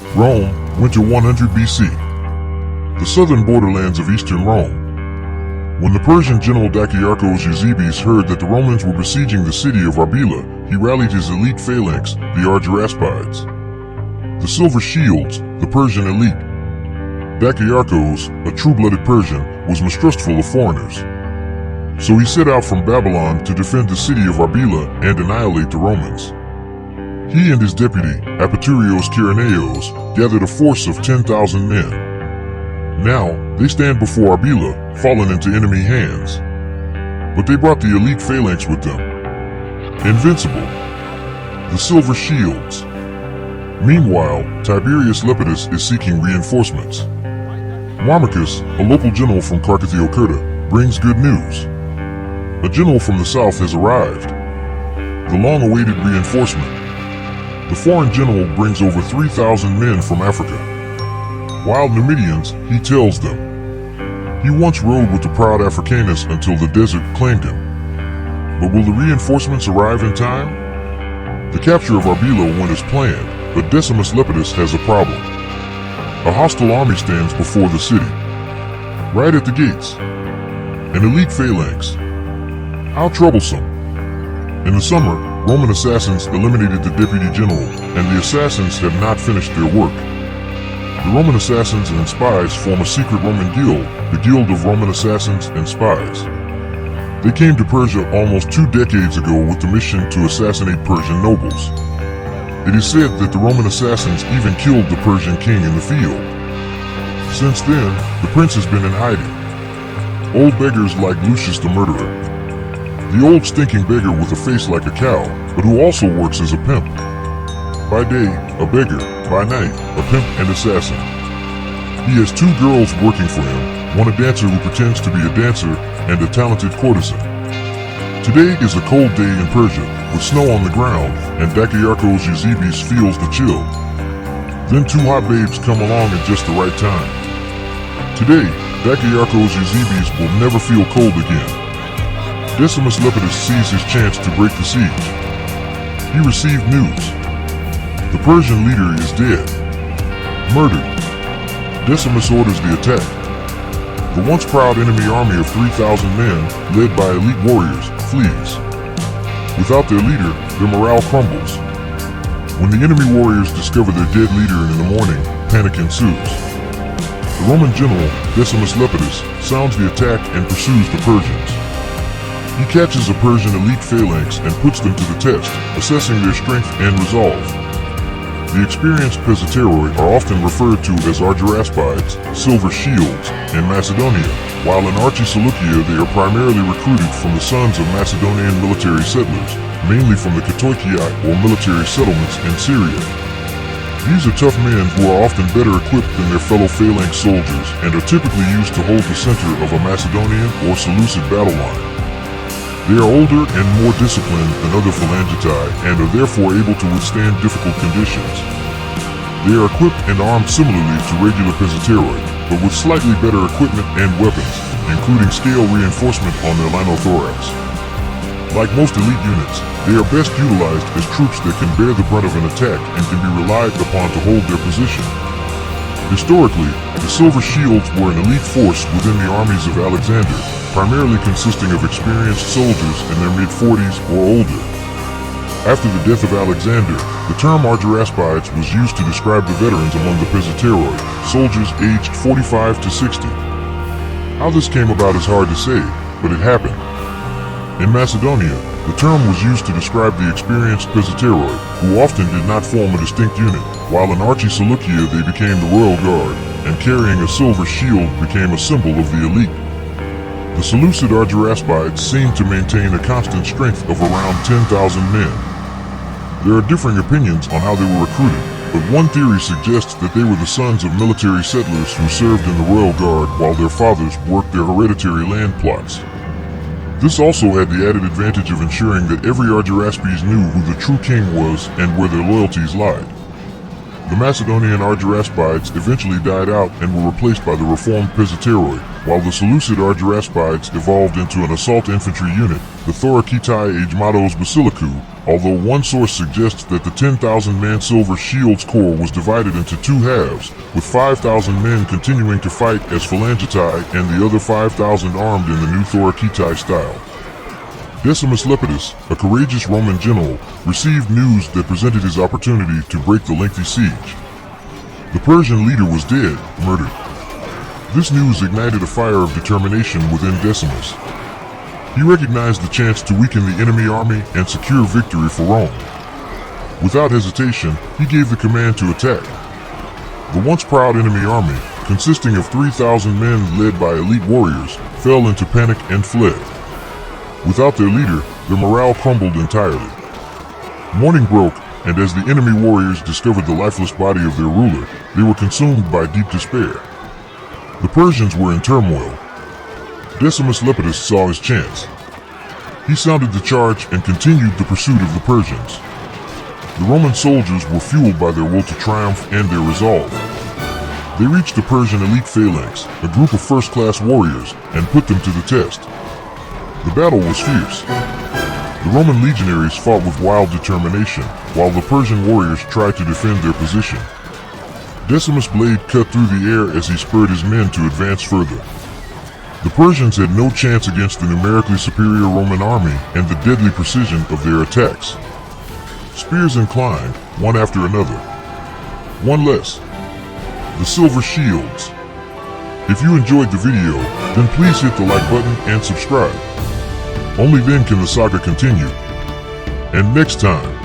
Rome, winter 100 BC. The southern borderlands of eastern Rome. When the Persian general Dakiarchos Eusebes heard that the Romans were besieging the city of Arbela, he rallied his elite phalanx, the Argyraspides. The Silver Shields, the Persian elite. Dakiarchos, a true-blooded Persian, was mistrustful of foreigners. So he set out from Babylon to defend the city of Arbela and annihilate the Romans. He and his deputy, Apaturios Kyrenaeos, gathered a force of 10,000 men. Now, they stand before Arbela, fallen into enemy hands. But they brought the elite phalanx with them. Invincible. The Silver Shields. Meanwhile, Tiberius Lepidus is seeking reinforcements. Marmicus, a local general from Carcathiocerta, brings good news. A general from the south has arrived. The long-awaited reinforcement. The foreign general brings over 3,000 men from Africa. Wild Numidians, he tells them. He once rode with the proud Africanus until the desert claimed him. But will the reinforcements arrive in time? The capture of Arbela went as planned, but Decimus Lepidus has a problem. A hostile army stands before the city. Right at the gates. An elite phalanx. How troublesome. In the summer, Roman assassins eliminated the deputy general, and the assassins have not finished their work. The Roman assassins and spies form a secret Roman guild, the Guild of Roman Assassins and Spies. They came to Persia almost 2 decades ago with the mission to assassinate Persian nobles. It is said that the Roman assassins even killed the Persian king in the field. Since then, the prince has been in hiding. Old beggars like Lucius the murderer. The old stinking beggar with a face like a cow, but who also works as a pimp. By day, a beggar. By night, a pimp and assassin. He has 2 girls working for him, one a dancer who pretends to be a dancer, and a talented courtesan. Today is a cold day in Persia, with snow on the ground, and Dakiarchos Eusebes feels the chill. Then 2 hot babes come along at just the right time. Today, Dakiarchos Eusebes will never feel cold again. Decimus Lepidus sees his chance to break the siege. He received news. The Persian leader is dead. Murdered. Decimus orders the attack. The once proud enemy army of 3,000 men, led by elite warriors, flees. Without their leader, their morale crumbles. When the enemy warriors discover their dead leader in the morning, panic ensues. The Roman general, Decimus Lepidus, sounds the attack and pursues the Persians. He catches a Persian elite phalanx and puts them to the test, assessing their strength and resolve. The experienced Pesateroi are often referred to as Argyraspides, Silver Shields, in Macedonia, while in Archisalukia they are primarily recruited from the sons of Macedonian military settlers, mainly from the Katoikiai or military settlements in Syria. These are tough men who are often better equipped than their fellow phalanx soldiers and are typically used to hold the center of a Macedonian or Seleucid battle line. They are older and more disciplined than other phalangitae and are therefore able to withstand difficult conditions. They are equipped and armed similarly to regular Pesateroi, but with slightly better equipment and weapons, including scale reinforcement on their linothorax. Like most elite units, they are best utilized as troops that can bear the brunt of an attack and can be relied upon to hold their position. Historically, the Silver Shields were an elite force within the armies of Alexander, primarily consisting of experienced soldiers in their mid-40s or older. After the death of Alexander, the term Argyraspides was used to describe the veterans among the Pesateroi, soldiers aged 45 to 60. How this came about is hard to say, but it happened. In Macedonia, the term was used to describe the experienced Pesateroi, who often did not form a distinct unit, while in Archisalukia they became the royal guard, and carrying a silver shield became a symbol of the elite. The Seleucid Argyraspides seem to maintain a constant strength of around 10,000 men. There are differing opinions on how they were recruited, but one theory suggests that they were the sons of military settlers who served in the royal guard while their fathers worked their hereditary land plots. This also had the added advantage of ensuring that every Argyraspes knew who the true king was and where their loyalties lied. The Macedonian Argyraspides eventually died out and were replaced by the reformed Pesitaroi, while the Seleucid Argyraspides evolved into an assault infantry unit, the Thorakitai Agematos Basilikou, although one source suggests that the 10,000-man Silver Shields Corps was divided into two halves, with 5,000 men continuing to fight as Phalangitai and the other 5,000 armed in the new Thorakitai style. Decimus Lepidus, a courageous Roman general, received news that presented his opportunity to break the lengthy siege. The Persian leader was dead, murdered. This news ignited a fire of determination within Decimus. He recognized the chance to weaken the enemy army and secure victory for Rome. Without hesitation, he gave the command to attack. The once proud enemy army, consisting of 3,000 men led by elite warriors, fell into panic and fled. Without their leader, their morale crumbled entirely. Morning broke, and as the enemy warriors discovered the lifeless body of their ruler, they were consumed by deep despair. The Persians were in turmoil. Decimus Lepidus saw his chance. He sounded the charge and continued the pursuit of the Persians. The Roman soldiers were fueled by their will to triumph and their resolve. They reached the Persian elite phalanx, a group of first-class warriors, and put them to the test. The battle was fierce. The Roman legionaries fought with wild determination, while the Persian warriors tried to defend their position. Decimus' blade cut through the air as he spurred his men to advance further. The Persians had no chance against the numerically superior Roman army and the deadly precision of their attacks. Spears inclined, one after another. One less. The Silver Shields. If you enjoyed the video, then please hit the like button and subscribe. Only then can the saga continue. And next time,